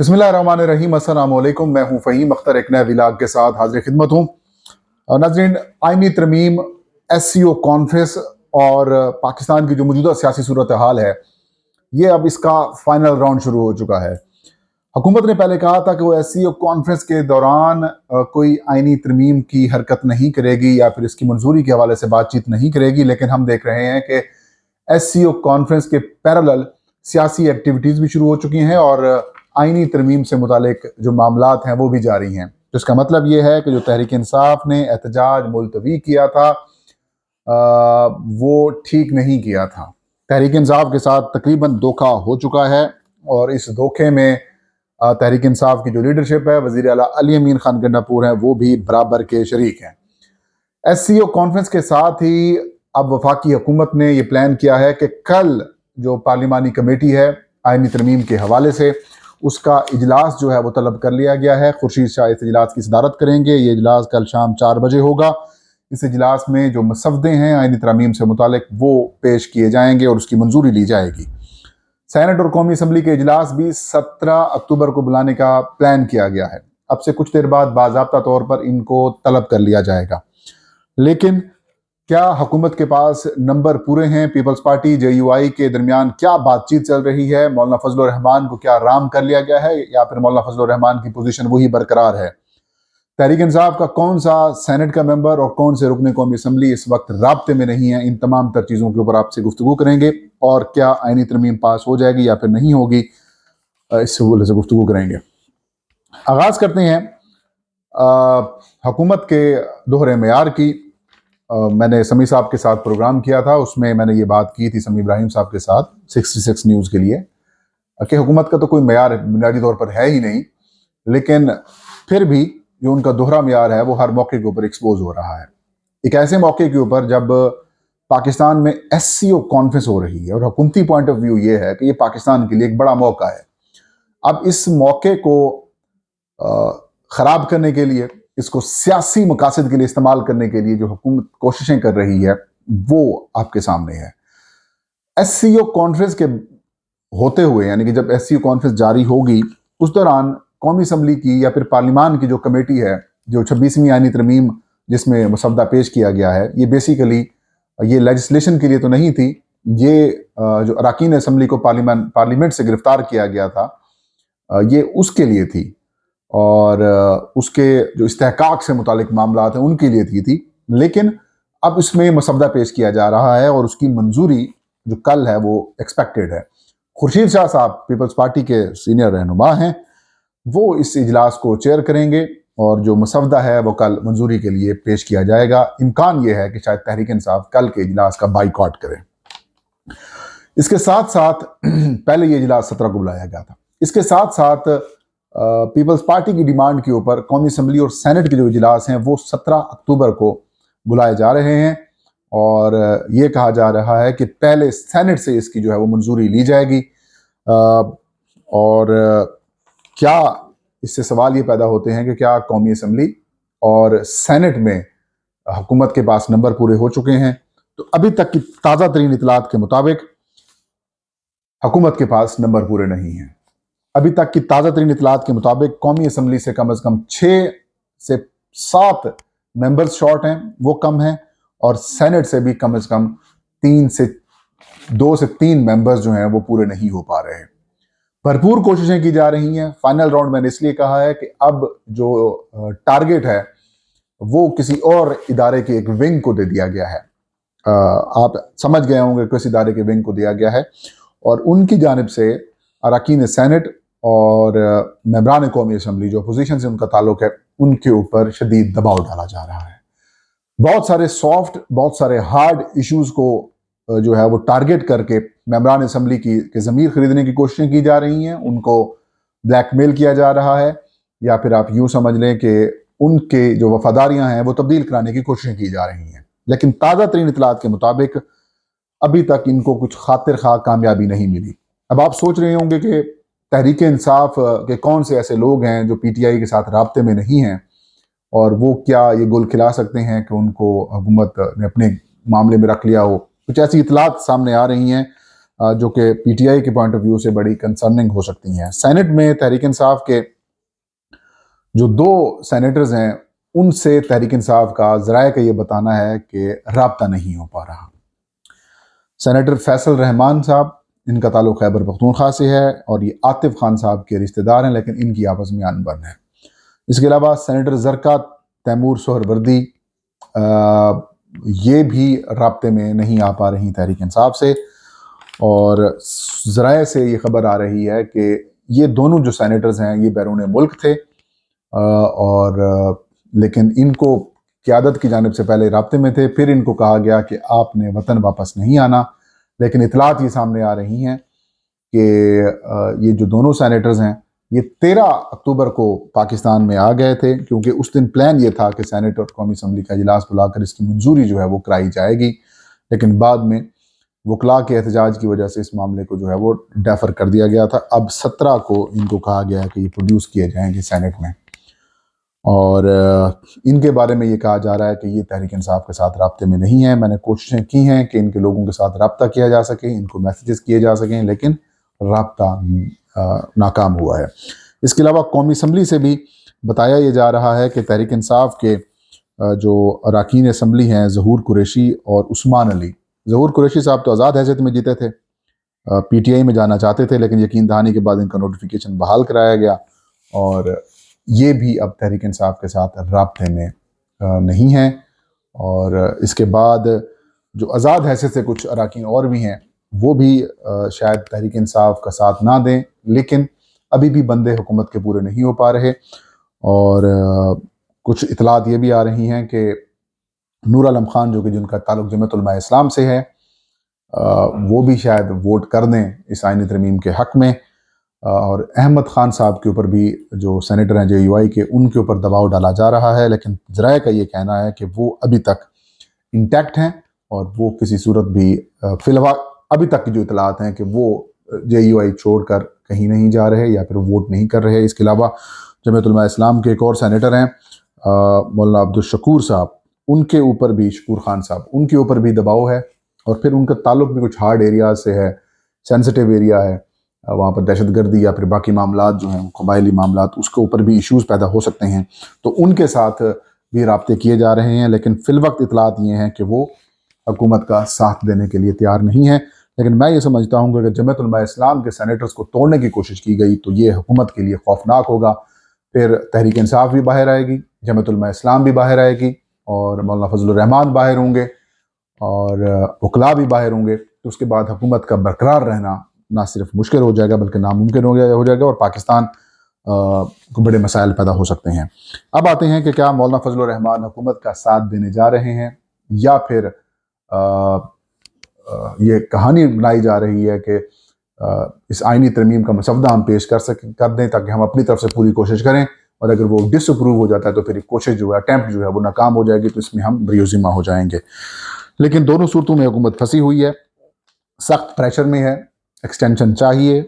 बिस्मिल्लाहिर्रहमानिर्रहीम। अस्सलाम वालेकुम। मैं हूं फ़हीम अख्तर, एक नए व्लॉग के साथ हाजिर खिदमत हूं। नाज़रीन, आइनी तरमीम, SCO कॉन्फ्रेंस और पाकिस्तान की जो मौजूदा सियासी सूरत हाल है, ये अब इसका फाइनल राउंड शुरू हो चुका है। हुकूमत ने पहले कहा था कि वो SCO कॉन्फ्रेंस के दौरान कोई आइनी तरमीम की हरकत नहीं करेगी या फिर इसकी मंजूरी के हवाले से बातचीत नहीं करेगी, लेकिन हम देख रहे हैं कि SCO कॉन्फ्रेंस के पैरेलल सियासी एक्टिविटीज़ भी शुरू हो चुकी हैं और आइनी तरमीम से मुतालिक जो मामलात हैं वो भी जारी हैं। तो इसका मतलब ये है कि जो तहरीक इंसाफ ने एहतजाज मुलतवी किया था, वो ठीक नहीं किया था। तहरीक इंसाफ के साथ तकरीबन धोखा हो चुका है और इस धोखे में तहरीक इंसाफ की जो लीडरशिप है, वज़ीर आला अली अमीन खान गंडापुर हैं, वो भी बराबर के शरीक हैं। SCO कॉन्फ्रेंस के साथ ही अब वफाकी हुकूमत ने यह प्लान किया है कि कल जो पार्लिमानी कमेटी है आइनी तरमीम के हवाले से, उसका इजलास जो है वो तलब कर लिया गया है। खुर्शीद शाह इस इजलास की सदारत करेंगे। ये इजलास कल शाम 4 बजे होगा। इस इजलास में जो मसवदे हैं आइनी तरमीम से मुतालिक, वो पेश किए जाएंगे और उसकी मंजूरी ली जाएगी। सेनेट और कौमी असम्बली के इजलास भी 17 अक्टूबर को बुलाने का प्लान किया गया है। अब से कुछ देर बाद बाज़ाब्ता तौर पर इनको तलब कर लिया जाएगा। लेकिन क्या हुकूमत के पास नंबर पूरे हैं? पीपल्स पार्टी JUI के दरमियान क्या बातचीत चल रही है? मौलाना फजलुर रहमान को क्या राम कर लिया गया है या फिर मौलाना फजलुर रहमान की पोजीशन वही बरकरार है? तहरीक इंसाफ का कौन सा सेनेट का मेंबर और कौन से रुकने कौमी असम्बली इस वक्त राब्ते में नहीं है? इन तमाम तर चीज़ों के ऊपर आपसे गुफ्तगू करेंगे और क्या आइनी तरमीम पास हो जाएगी या फिर नहीं होगी, इस हवाले से गुफ्तगू करेंगे। आगाज़ करते हैं हुकूमत के दोहरे मेयार की। मैंने समी साहब के साथ प्रोग्राम किया था, उसमें मैंने ये बात की थी समी इब्राहिम साहब के साथ 66 न्यूज़ के लिए कि हुकूमत का तो कोई मेयार बुनियादी तौर पर है ही नहीं, लेकिन फिर भी जो उनका दोहरा मेयार है वो हर मौके के ऊपर एक्सपोज हो रहा है। एक ऐसे मौके के ऊपर जब पाकिस्तान में SCO कॉन्फ्रेंस हो रही है और हुकूमती पॉइंट ऑफ व्यू ये है कि ये पाकिस्तान के लिए एक बड़ा मौका है। अब इस मौके को ख़राब करने के लिए, इसको सियासी मकासद के लिए इस्तेमाल करने के लिए जो हुकूमत कोशिशें कर रही है, वो आपके सामने है। SCO कॉन्फ्रेंस के होते हुए, यानी कि जब SCO कॉन्फ्रेंस जारी होगी, उस दौरान कौमी असम्बली की या फिर पार्लिमान की जो कमेटी है, जो 26वीं आइनी तरमीम जिसमें मसवदा पेश किया गया है, ये बेसिकली ये लेजिस्लेशन के लिए तो नहीं थी। ये जो अरकान असम्बली को पार्लियामेंट से गिरफ्तार किया गया था, ये उसके लिए थी और उसके जो इस्तेहकाक से मुतालिक मामला हैं उनके लिए थी। लेकिन अब इसमें मसवदा पेश किया जा रहा है और उसकी मंजूरी जो कल है वो एक्सपेक्टेड है। खुर्शीद शाह साहब पीपल्स पार्टी के सीनियर रहनुमा हैं, वो इस इजलास को चेयर करेंगे और जो मसवदा है वो कल मंजूरी के लिए पेश किया जाएगा। इम्कान ये है कि शायद तहरीक इंसाफ कल के इजलास का बाइकआउट करे। इसके साथ साथ पहले ये इजलास 17 को बुलाया गया था। इसके साथ साथ पीपल्स पार्टी की डिमांड के ऊपर कौमी असम्बली और सेनेट के जो इजलास हैं वो 17 अक्टूबर को बुलाए जा रहे हैं और ये कहा जा रहा है कि पहले सेनेट से इसकी जो है वो मंजूरी ली जाएगी। और क्या इससे सवाल ये पैदा होते हैं कि क्या कौमी असम्बली और सेनेट में हुकूमत के पास नंबर पूरे हो चुके हैं? तो अभी तक की ताज़ा तरीन इतलात के मुताबिक हुकूमत के पास नंबर पूरे नहीं हैं। अभी तक की ताज़ा तरीन इतलात के मुताबिक कौमी असम्बली से कम 6 से 7 मेंबर्स शॉर्ट हैं, वो कम हैं, और सेनेट से भी कम 2 से 3 मेंबर्स जो हैं वो पूरे नहीं हो पा रहे हैं। भरपूर कोशिशें की जा रही हैं। फाइनल राउंड मैंने इसलिए कहा है कि अब जो टारगेट है वो किसी और इदारे के एक विंग को दे दिया गया है। आप समझ गए होंगे किस इदारे के विंग को दिया गया है, और उनकी जानिब से अरकान सेनेट और मेंबरान कौमी असम्बली जो अपोजिशन से उनका ताल्लुक है, उनके ऊपर शदीद दबाव डाला जा रहा है। बहुत सारे सॉफ्ट, बहुत सारे हार्ड इश्यूज को जो है वो टारगेट करके मेंबरान असम्बली की ज़मीर खरीदने की कोशिशें की जा रही हैं, उनको ब्लैकमेल किया जा रहा है, या फिर आप यूँ समझ लें कि उनके जो वफादारियाँ हैं वो तब्दील कराने की कोशिशें की जा रही हैं। लेकिन ताज़ा तरीन इतलात के मुताबिक अभी तक इनको कुछ खातिर खा कामयाबी नहीं मिली। अब आप सोच रहे होंगे कि तहरीक इंसाफ के कौन से ऐसे लोग हैं जो PTI के साथ राब्ते में नहीं हैं और वो क्या ये गुल खिला सकते हैं कि उनको हुकूमत ने अपने मामले में रख लिया हो। कुछ ऐसी इतलात सामने आ रही हैं जो कि पीटीआई के पॉइंट ऑफ व्यू से बड़ी कंसर्निंग हो सकती हैं। सेनेट में तहरीक इंसाफ के जो 2 सेनेटर्स हैं, उनसे तहरीक इंसाफ का ज़राए का ये बताना है कि राब्ता नहीं हो पा रहा। सेनेटर फैसल रहमान साहब, इनका ताल्लुक़ खैबर पख्तूनख्वा से है और ये आतिफ खान साहब के रिश्तेदार हैं, लेकिन इनकी आपस में अनबन है। इसके अलावा सेनेटर ज़रका तैमूर सोहरवर्दी, ये भी राब्ते में नहीं आ पा रही तहरीक इंसाफ से, और ज़राए से ये खबर आ रही है कि ये दोनों जो सेनेटर्स हैं ये बैरून मुल्क थे, और लेकिन इनको क़यादत की जानिब से पहले राब्ते में थे, फिर इनको कहा गया कि आपने वतन वापस नहीं आना। लेकिन इतलात ये सामने आ रही हैं कि ये जो दोनों सेनेटर्स हैं ये 13 अक्टूबर को पाकिस्तान में आ गए थे, क्योंकि उस दिन प्लान ये था कि सेनेट और कौमी असम्बली का इजलास बुलाकर इसकी मंजूरी जो है वो कराई जाएगी, लेकिन बाद में वकला के एहतजाज की वजह से इस मामले को जो है वो डेफर कर दिया गया था। अब 17 को इनको कहा गया है कि ये प्रोड्यूस किए जाएंगे सेनेट में, और इनके बारे में ये कहा जा रहा है कि ये तहरीक इंसाफ के साथ राब्ते में नहीं है। मैंने कोशिशें की हैं कि इनके लोगों के साथ राब्ता किया जा सके, इनको मैसेजेस किए जा सकें, लेकिन राब्ता नाकाम हुआ है। इसके अलावा कौमी असम्बली से भी बताया ये जा रहा है कि तहरीक इंसाफ के जो अरकान असम्बली हैं, ज़हूर कुरैशी और उस्मान अली, ज़हूर कुरैशी साहब तो आज़ाद हैसियत में जीते थे, पीटीआई में जाना चाहते थे, लेकिन यकीन दहानी के बाद इनका नोटिफिकेशन बहाल कराया गया, और ये भी अब तहरीक इंसाफ के साथ राब्ते में नहीं है। और इसके बाद जो आज़ाद हैसियत से कुछ अरकान और भी हैं, वो भी शायद तहरीक इंसाफ का साथ ना दें, लेकिन अभी भी बंदे हुकूमत के पूरे नहीं हो पा रहे। और कुछ इतलात ये भी आ रही हैं कि नूर आलम खान, जो कि जिनका ताल्लुक़ जमीयत उलमा इस्लाम से है, वो भी शायद वोट कर दें इस आईनी तरमीम के हक़ में। और अहमद खान साहब के ऊपर भी, जो सेनेटर हैं JUI के, उनके ऊपर दबाव डाला जा रहा है, लेकिन ज़राए का ये कहना है कि वो अभी तक इंटैक्ट हैं और वो किसी सूरत भी फ़िलहाल अभी तक की जो इतलात हैं कि वो JUI छोड़कर कहीं नहीं जा रहे या फिर वोट नहीं कर रहे। इसके अलावा जमीयत उलमा इस्लाम के एक और सेनेटर हैं मौलाना अब्दुल शकूर साहब, उनके ऊपर भी, शकूर खान साहब, उनके ऊपर भी दबाव है, और फिर उनका ताल्लुक़ भी कुछ हार्ड एरिया से है, सेंसिटिव एरिया है, वहाँ पर दहशतगर्दी या फिर बाकी मामलात जो हैं, कबायली मामलात, उसके ऊपर भी इश्यूज़ पैदा हो सकते हैं, तो उनके साथ भी राब्ते किए जा रहे हैं। लेकिन फ़िलवक्त इतलात ये हैं कि वो हुकूमत का साथ देने के लिए तैयार नहीं है। लेकिन मैं ये समझता हूँ कि अगर जमीयत उलमा इस्लाम के सेनेटर्स को तोड़ने की कोशिश की गई तो ये हुकूमत के लिए खौफनाक होगा। फिर तहरीक इंसाफ भी बाहर आएगी, जमीयत उलमा इस्लाम भी बाहर आएगी, और मौलाना फजलुर रहमान बाहर होंगे, और वकला भी बाहर होंगे। तो उसके बाद हुकूमत का बरकरार रहना ना सिर्फ मुश्किल हो जाएगा बल्कि नामुमकिन हो जाएगा, और पाकिस्तान को बड़े मसाइल पैदा हो सकते हैं। अब आते हैं कि क्या मौलाना फजलुर रहमान हुकूमत का साथ देने जा रहे हैं, या फिर ये कहानी बनाई जा रही है कि इस आईनी तरमीम का मसवदा हम पेश कर दें ताकि हम अपनी तरफ से पूरी कोशिश करें, और अगर वो डिसअप्रूव हो जाता है तो फिर कोशिश जो है, अटैम्प्ट जो है, वो नाकाम हो जाएगी, तो इसमें हम बरियोजिमा हो जाएंगे। लेकिन दोनों सूरतों में हुकूमत फंसी हुई है, सख्त प्रेशर में है। एक्सटेंशन चाहिए,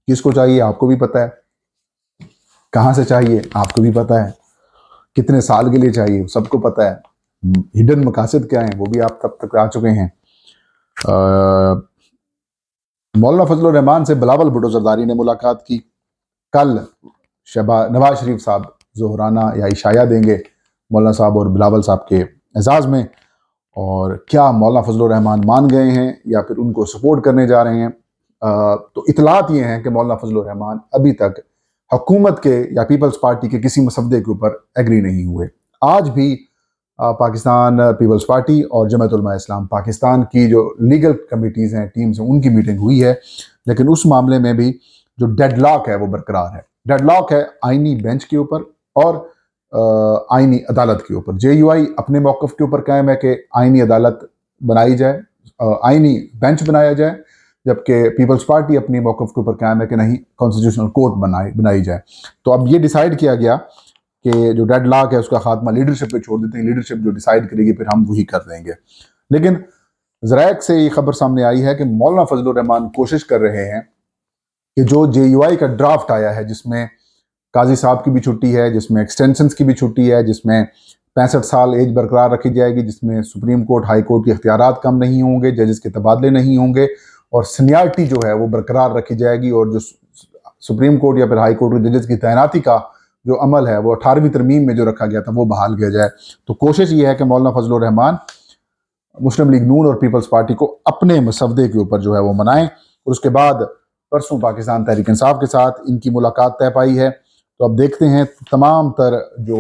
किसको चाहिए आपको भी पता है, कहाँ से चाहिए आपको भी पता है, कितने साल के लिए चाहिए सबको पता है, हिडन मकासद क्या हैं वो भी आप तब तक आ चुके हैं। मौलाना फजलुर रहमान से बिलावल भुट्टो जरदारी ने मुलाकात की। कल नवाज शरीफ साहब ज़ोहराना या इशाया देंगे मौलाना साहब और बिलावल साहब के एजाज़ में, और क्या मौलाना फजलुर रहमान मान गए हैं या फिर उनको सपोर्ट करने जा रहे हैं। तो इतलात ये हैं कि मौलाना फजलुर रहमान अभी तक हुकूमत के या पीपल्स पार्टी के किसी मसवदे के ऊपर एग्री नहीं हुए। आज भी पाकिस्तान पीपल्स पार्टी और जमीयत उलमा इस्लाम पाकिस्तान की जो लीगल कमिटीज़ हैं, टीम्स हैं, उनकी मीटिंग हुई है, लेकिन उस मामले में भी जो डेडलॉक है वो बरकरार है। डेडलॉक है आइनी बेंच के ऊपर और आइनी अदालत के ऊपर। JUI अपने मौक़िफ़ के ऊपर कायम है कि आइनी अदालत बनाई जाए, आइनी बेंच बनाया जाए, जबकि पीपल्स पार्टी अपनी मौक़िफ़ के ऊपर कायम है कि नहीं, कॉन्स्टिट्यूशनल कोर्ट बनाई जाए। तो अब ये डिसाइड किया गया कि जो डेडलॉक है उसका खात्मा लीडरशिप पे छोड़ देते हैं, लीडरशिप जो डिसाइड करेगी फिर हम वही कर देंगे। लेकिन ज़राइक से ये खबर सामने आई है कि मौलाना फजलुर रहमान कोशिश कर रहे हैं कि जो JUI का ड्राफ्ट आया है, जिसमें काजी साहब की भी छुट्टी है, जिसमें एक्सटेंशंस की भी छुट्टी है, जिसमें 65 साल एज बरकरार रखी जाएगी, जिसमें सुप्रीम कोर्ट, हाई कोर्ट के इख्तियारात कम नहीं होंगे, जजेस के तबादले नहीं होंगे, और सीनियरिटी जो है वो बरकरार रखी जाएगी, और जो सुप्रीम कोर्ट या फिर हाई कोर्ट के जजेस की तैनाती का जो अमल है वो 18वीं तरमीम में जो रखा गया था वो बहाल किया जाए। तो कोशिश ये है कि मौलाना फजलुर रहमान मुस्लिम लीग नून और पीपल्स पार्टी को अपने मसवदे के ऊपर जो है वो मनाएं। और उसके बाद परसों पाकिस्तान तहरीक इंसाफ के साथ इनकी मुलाकात तय पाई है। तो अब देखते हैं, तमाम तर जो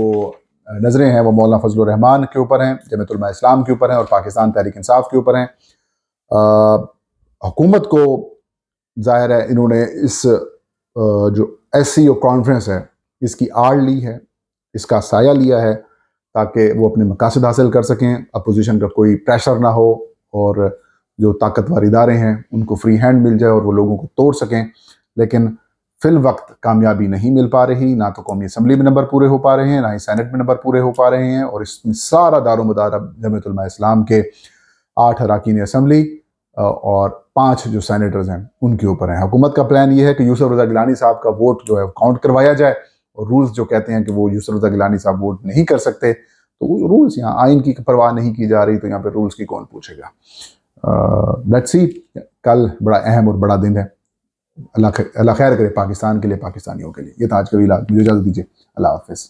नज़रें हैं वो मौलाना फजलुर रहमान के ऊपर हैं, जमीयत उलमा इस्लाम के ऊपर हैं और पाकिस्तान तहरीक इंसाफ के ऊपर हैं। हुकूमत को जाहिर है इन्होंने इस जो SCO कॉन्फ्रेंस है इसकी आड़ ली है, इसका साया लिया है ताकि वो अपने मकासद हासिल कर सकें, अपोजिशन का कोई प्रेशर ना हो और जो ताकतवर इदारे हैं उनको फ्री हैंड मिल जाए और वो लोगों को तोड़ सकें। लेकिन फिल वक्त कामयाबी नहीं मिल पा रही, ना तो कौमी असम्बली में नंबर पूरे हो पा रहे हैं, ना ही सेनेट में नंबर पूरे हो पा रहे हैं। और इसमें सारा दारोमदार जमीयत उलमा इस्लाम के 8 अरकान असम्बली और 5 जो सेनेटर्स हैं उनके ऊपर है। हुकूमत का प्लान ये है कि यूसुफ रज़ा गिलानी साहब का वोट जो है काउंट करवाया जाए, और रूल्स जो कहते हैं कि वो यूसुफ रज़ा गिलानी साहब वोट नहीं कर सकते, तो रूल्स, यहाँ आइन की परवाह नहीं की जा रही, तो यहाँ पे रूल्स की कौन पूछेगा। लेट्स सी, कल बड़ा अहम और बड़ा दिन है। अल्लाह खैर करे पाकिस्तान के लिए, पाकिस्तानियों के लिए। ये था आज का व्लॉग, मुझे इजाज़त दीजिए। अल्लाह हाफिज़।